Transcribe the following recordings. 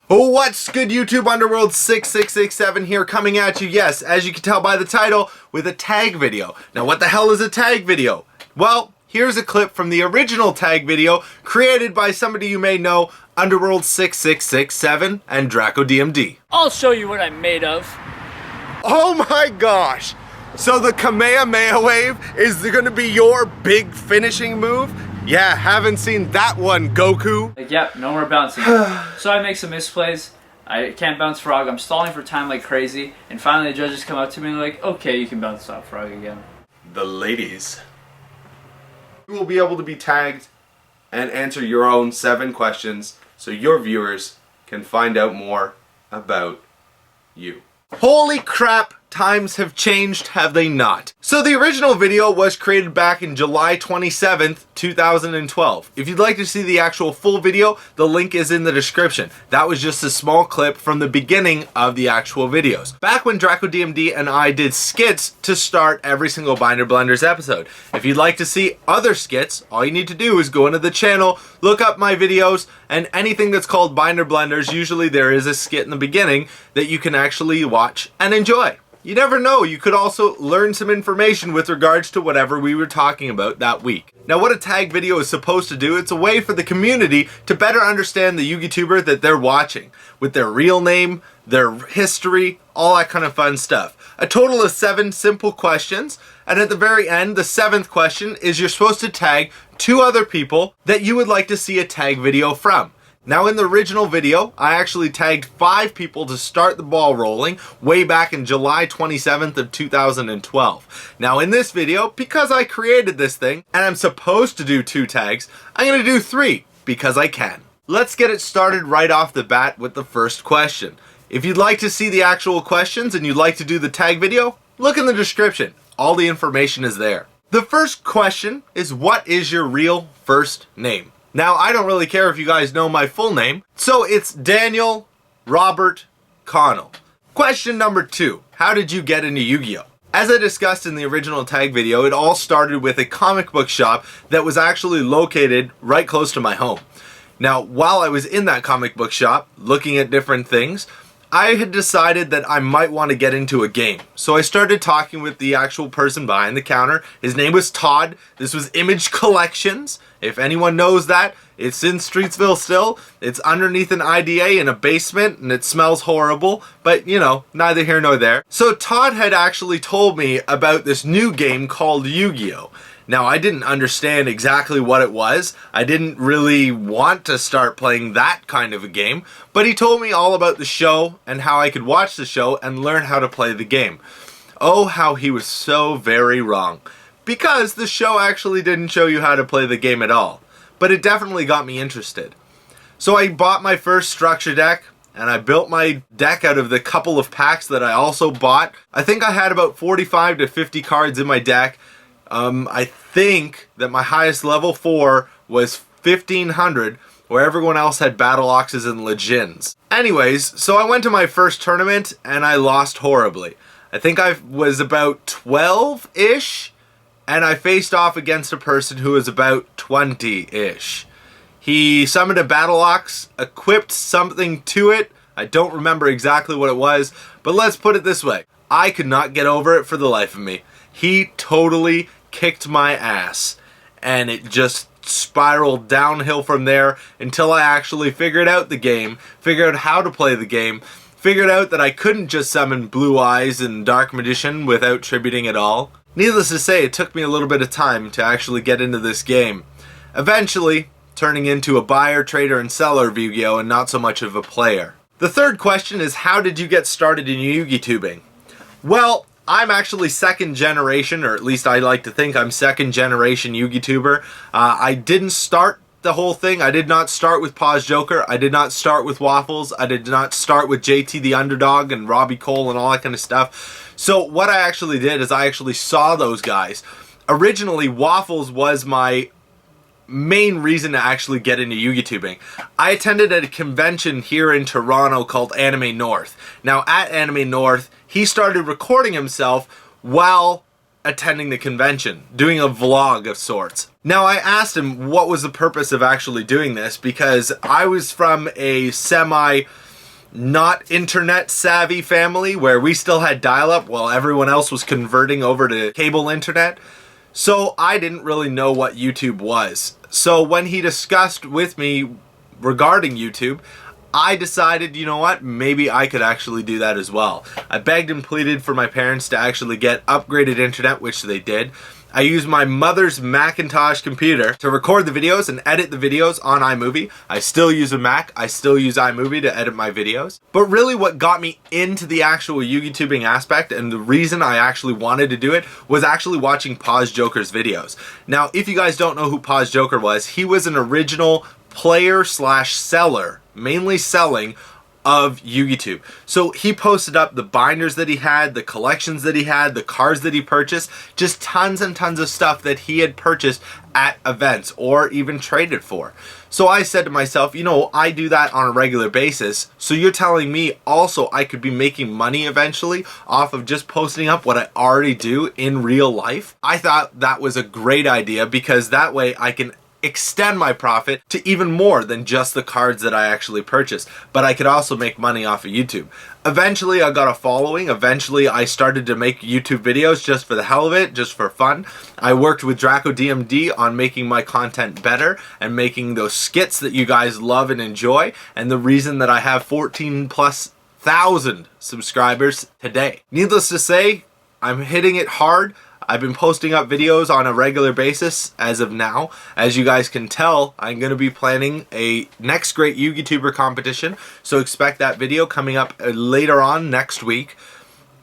Oh, what's good, YouTube? Underworld 6667 here, coming at you, yes, as you can tell by the title, with a tag video. Now, what the hell is a tag video? Well, here's a clip from the original tag video created by somebody you may know, Underworld 6667 and Draco DMD. I'll show you what I'm made of. Oh my gosh! So the Kamehameha wave is gonna be your big finishing move? Yeah, haven't seen that one, Goku. Like, yep, no more bouncing. So I make some misplays. I can't bounce frog. I'm stalling for time like crazy. And finally the judges come up to me and like, okay, you can bounce off frog again. The ladies. You will be able to be tagged and answer your own 7 questions so your viewers can find out more about you. Holy crap, times have changed, have they not? So the original video was created back in July 27th, 2012. If you'd like to see the actual full video, the link is in the description. That was just a small clip from the beginning of the actual videos. Back when Draco DMD and I did skits to start every single Binder Blenders episode. If you'd like to see other skits, all you need to do is go into the channel, look up my videos, and anything that's called Binder Blenders, usually there is a skit in the beginning that you can actually watch and enjoy. You never know, you could also learn some information with regards to whatever we were talking about that week. Now, what a tag video is supposed to do, it's a way for the community to better understand the Yugituber that they're watching, with their real name, their history, all that kind of fun stuff. A total of 7 simple questions, and at the very end, the 7th question is you're supposed to tag 2 other people that you would like to see a tag video from. Now, in the original video, I actually tagged 5 people to start the ball rolling way back in July 27th of 2012. Now, in this video, because I created this thing and I'm supposed to do 2 tags, I'm going to do 3 because I can. Let's get it started right off the bat with the first question. If you'd like to see the actual questions and you'd like to do the tag video, look in the description. All the information is there. The first question is, what is your real first name? Now, I don't really care if you guys know my full name, so it's Daniel Robert Connell. Question number 2, how did you get into Yu-Gi-Oh? As I discussed in the original tag video, it all started with a comic book shop that was actually located right close to my home. Now, while I was in that comic book shop, looking at different things, I had decided that I might want to get into a game. So I started talking with the actual person behind the counter. His name was Todd. This was Image Collections. If anyone knows that, it's in Streetsville still. It's underneath an IDA in a basement and it smells horrible, but you know, neither here nor there. So Todd had actually told me about this new game called Yu-Gi-Oh! Now, I didn't understand exactly what it was. I didn't really want to start playing that kind of a game, but he told me all about the show and how I could watch the show and learn how to play the game. Oh, how he was so very wrong. Because the show actually didn't show you how to play the game at all. But it definitely got me interested. So I bought my first structure deck, and I built my deck out of the couple of packs that I also bought. I think I had about 45 to 50 cards in my deck. I think that my highest level 4 was 1500, where everyone else had Battle Oxes and Legends. Anyways, so I went to my first tournament and I lost horribly. I think I was about 12-ish, and I faced off against a person who was about 20-ish. He summoned a Battle Ox, equipped something to it. I don't remember exactly what it was, but let's put it this way. I could not get over it for the life of me. He totally kicked my ass, and it just spiraled downhill from there until I actually figured out the game, figured out how to play the game, figured out that I couldn't just summon Blue Eyes and Dark Magician without tributing at all. Needless to say, it took me a little bit of time to actually get into this game, eventually turning into a buyer, trader, and seller of Yu-Gi-Oh! And not so much of a player. The third question is, how did you get started in Yu-Gi-Tubing? Well, I'm actually 2nd generation, or at least I like to think I'm 2nd generation Yugituber. I didn't start the whole thing. I did not start with Paz Joker. I did not start with Waffles. I did not start with JT the Underdog and Robbie Cole and all that kind of stuff. So what I actually did is I actually saw those guys. Originally, Waffles was my main reason to actually get into Yugitubing. I attended a convention here in Toronto called Anime North. Now, at Anime North, he started recording himself while attending the convention, doing a vlog of sorts. Now, I asked him what was the purpose of actually doing this, because I was from a not internet savvy family where we still had dial-up while everyone else was converting over to cable internet. So I didn't really know what YouTube was. So when he discussed with me regarding YouTube, I decided, you know what, maybe I could actually do that as well. I begged and pleaded for my parents to actually get upgraded internet, which they did. I used my mother's Macintosh computer to record the videos and edit the videos on iMovie. I still use a Mac. I still use iMovie to edit my videos. But really what got me into the actual YouTubing aspect and the reason I actually wanted to do it was actually watching Pause Joker's videos. Now, if you guys don't know who Pause Joker was, he was an original player slash seller, mainly selling, of Yugitube. So he posted up the binders that he had, the collections that he had, the cars that he purchased, just tons and tons of stuff that he had purchased at events or even traded for. So I said to myself, you know, I do that on a regular basis, so you're telling me also I could be making money eventually off of just posting up what I already do in real life? I thought that was a great idea because that way I can extend my profit to even more than just the cards that I actually purchased, but I could also make money off of YouTube. Eventually I got a following. Eventually I started to make YouTube videos just for the hell of it, just for fun. I worked with Draco DMD on making my content better and making those skits that you guys love and enjoy, and the reason that I have 14,000+ subscribers today. Needless to say, I'm hitting it hard. I've been posting up videos on a regular basis as of now. As you guys can tell, I'm going to be planning a Next Great Yugituber competition, so expect that video coming up later on next week.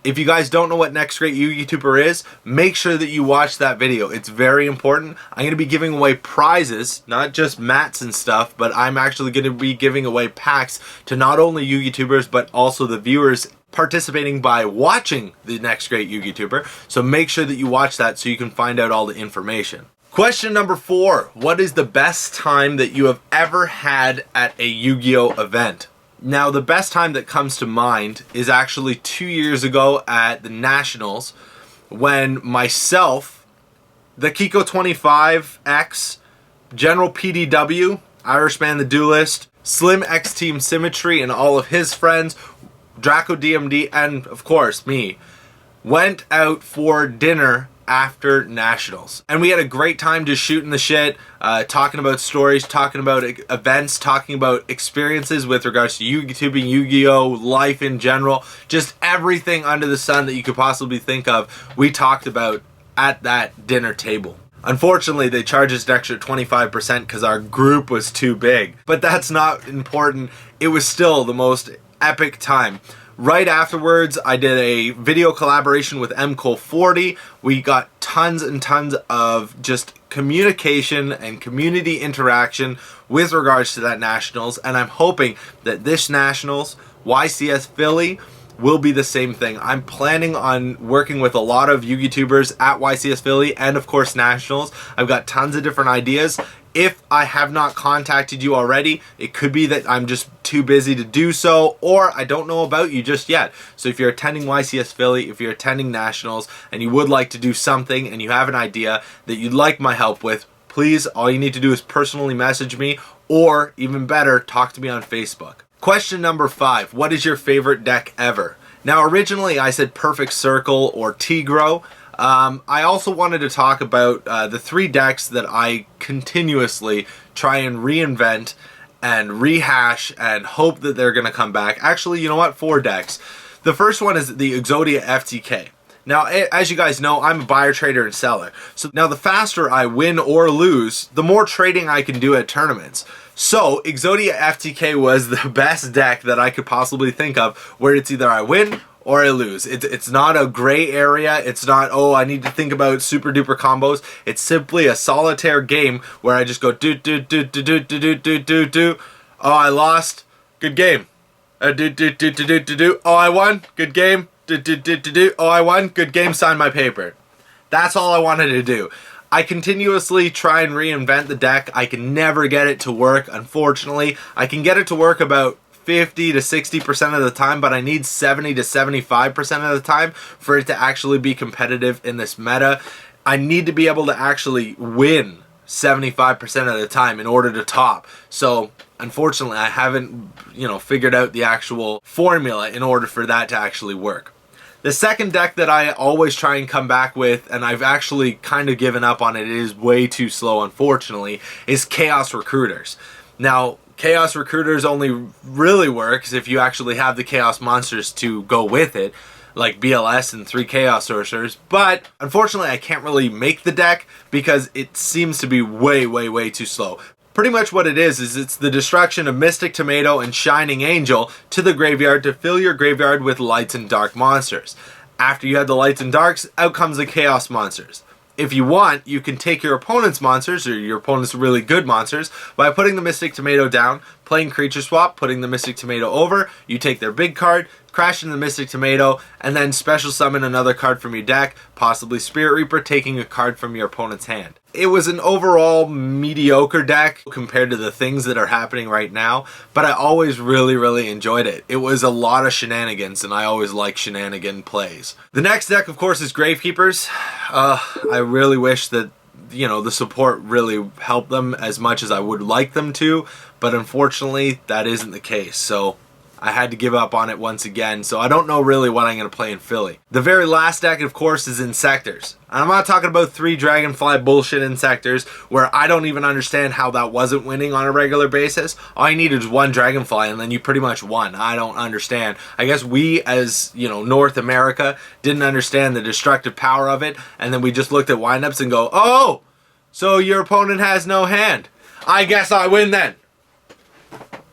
If you guys don't know what Next Great Yugituber is, make sure that you watch that video. It's very important. I'm going to be giving away prizes, not just mats and stuff, but I'm actually going to be giving away packs to not only Yugitubers, but also the viewers participating by watching the Next Great Yugituber. So make sure that you watch that so you can find out all the information. Question number 4. What is the best time that you have ever had at a Yu-Gi-Oh event? Now, the best time that comes to mind is actually 2 years ago at the Nationals when myself, the Kiko 25X, General PDW, Irishman the Duelist, Slim X Team Symmetry, and all of his friends, Draco DMD, and of course me, went out for dinner after Nationals. And we had a great time just shooting the shit, talking about stories, talking about events, talking about experiences with regards to YouTubing, Yu-Gi-Oh, life in general, just everything under the sun that you could possibly think of, we talked about at that dinner table. Unfortunately, they charged us an extra 25% because our group was too big. But that's not important. It was still the most epic time. Right afterwards, I did a video collaboration with MCole40. We got tons and tons of just communication and community interaction with regards to that Nationals, and I'm hoping that this Nationals, YCS Philly, will be the same thing. I'm planning on working with a lot of YouTubers at YCS Philly and of course Nationals. I've got tons of different ideas. If I have not contacted you already, it could be that I'm just too busy to do so, or I don't know about you just yet. So if you're attending YCS Philly, if you're attending Nationals, and you would like to do something and you have an idea that you'd like my help with, please, all you need to do is personally message me, or even better, talk to me on Facebook. Question number 5, what is your favorite deck ever? Now originally I said Perfect Circle or Tigro. I also wanted to talk about the 3 decks that I continuously try and reinvent and rehash and hope that they're going to come back. Actually, you know what? 4 decks. The first one is the Yugioh FTK. Now, as you guys know, I'm a buyer, trader, and seller. So now the faster I win or lose, the more trading I can do at tournaments. So Yugioh FTK was the best deck that I could possibly think of where it's either I win or I lose. It's not a gray area. It's not, oh, I need to think about super duper combos. It's simply a solitaire game where I just go do do do do do do do do do do. Oh, I lost. Good game. Do do do do do do do. Oh, I won. Good game. Do do do do do. Oh, I won. Good game. Sign my paper. That's all I wanted to do. I continuously try and reinvent the deck. I can never get it to work, unfortunately. I can get it to work about 50 to 60% of the time, but I need 70 to 75% of the time for it to actually be competitive in this meta. I need to be able to actually win 75% of the time in order to top. So unfortunately I haven't, figured out the actual formula in order for that to actually work. The second deck that I always try and come back with, and I've actually kind of given up on it, it is way too slow unfortunately, is Chaos Recruiters. Now, Chaos Recruiters only really works if you actually have the Chaos Monsters to go with it, like BLS and 3 Chaos Sorcerers, but unfortunately I can't really make the deck because it seems to be way too slow. Pretty much what it is it's the destruction of Mystic Tomato and Shining Angel to the graveyard to fill your graveyard with lights and dark monsters. After you have the lights and darks, out comes the Chaos Monsters. If you want, you can take your opponent's monsters, or your opponent's really good monsters, by putting the Mystic Tomato down, playing Creature Swap, putting the Mystic Tomato over, you take their big card, crash into the Mystic Tomato, and then special summon another card from your deck, possibly Spirit Reaper, taking a card from your opponent's hand. It was an overall mediocre deck compared to the things that are happening right now, but I always really enjoyed it. It was a lot of shenanigans, and I always like shenanigan plays. The next deck, of course, is Gravekeepers. I really wish that the support really helped them as much as I would like them to, but unfortunately that isn't the case, so I had to give up on it once again, so I don't know really what I'm going to play in Philly. The very last deck, of course, is Insectors. And I'm not talking about 3 Dragonfly bullshit Insectors, where I don't even understand how that wasn't winning on a regular basis. All you needed was 1 Dragonfly, and then you pretty much won. I don't understand. I guess we, as, North America, didn't understand the destructive power of it, and then we just looked at windups and go, oh, so your opponent has no hand. I guess I win then.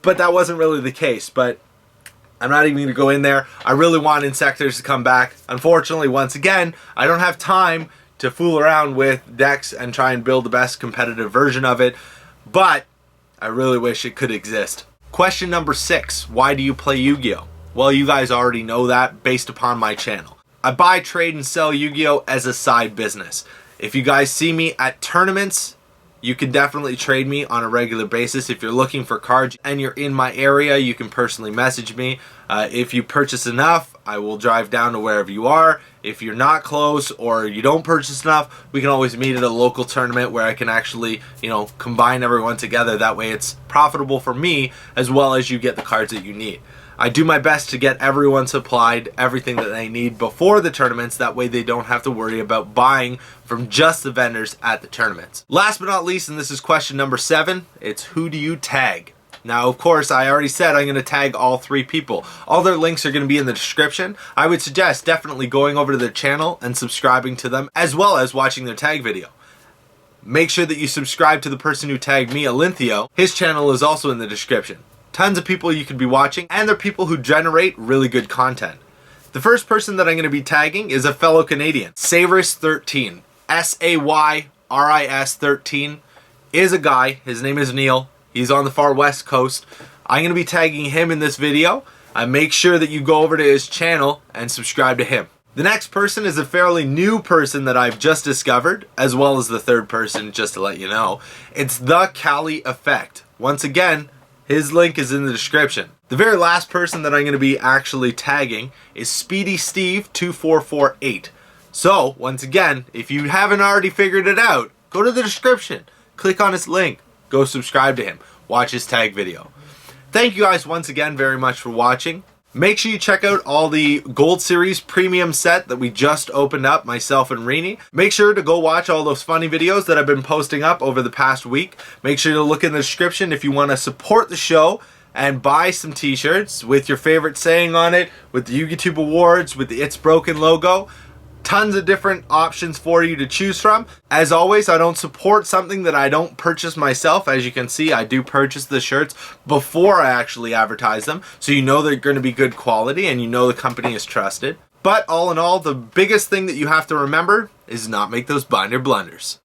But that wasn't really the case, but I'm not even going to go in there. I really want Insectors to come back. Unfortunately, once again, I don't have time to fool around with decks and try and build the best competitive version of it, but I really wish it could exist. Question number 6, why do you play Yu-Gi-Oh? Well, you guys already know that based upon my channel. I buy, trade, and sell Yu-Gi-Oh as a side business. If you guys see me at tournaments, you can definitely trade me on a regular basis. If you're looking for cards and you're in my area, you can personally message me. If you purchase enough, I will drive down to wherever you are. If you're not close or you don't purchase enough, we can always meet at a local tournament where I can actually, combine everyone together. That way it's profitable for me as well as you get the cards that you need. I do my best to get everyone supplied everything that they need before the tournaments. That way they don't have to worry about buying from just the vendors at the tournaments. Last but not least, and this is question number 7, it's who do you tag? Now, of course, I already said I'm going to tag all 3 people. All their links are going to be in the description. I would suggest definitely going over to their channel and subscribing to them, as well as watching their tag video. Make sure that you subscribe to the person who tagged me, Alinthio. His channel is also in the description. Tons of people you could be watching, and they're people who generate really good content. The first person that I'm going to be tagging is a fellow Canadian, Sayris13. Sayris 13 is a guy. His name is Neil. He's on the far west coast. I'm going to be tagging him in this video. Make sure that you go over to his channel and subscribe to him. The next person is a fairly new person that I've just discovered, as well as the third person, just to let you know. It's the Cali Effect. Once again, his link is in the description. The very last person that I'm going to be actually tagging is Speedy Steve 2448. So, once again, if you haven't already figured it out, go to the description, click on his link, go subscribe to him, watch his tag video. Thank you guys once again very much for watching. Make sure you check out all the Gold Series premium set that we just opened up, myself and Rini. Make sure to go watch all those funny videos that I've been posting up over the past week. Make sure to look in the description if you want to support the show and buy some t-shirts with your favorite saying on it, with the Yugituber Awards, with the It's Broken logo. Tons of different options for you to choose from. As always, I don't support something that I don't purchase myself. As you can see, I do purchase the shirts before I actually advertise them, so you know they're going to be good quality and you know the company is trusted. But all in all, the biggest thing that you have to remember is not make those binder blunders.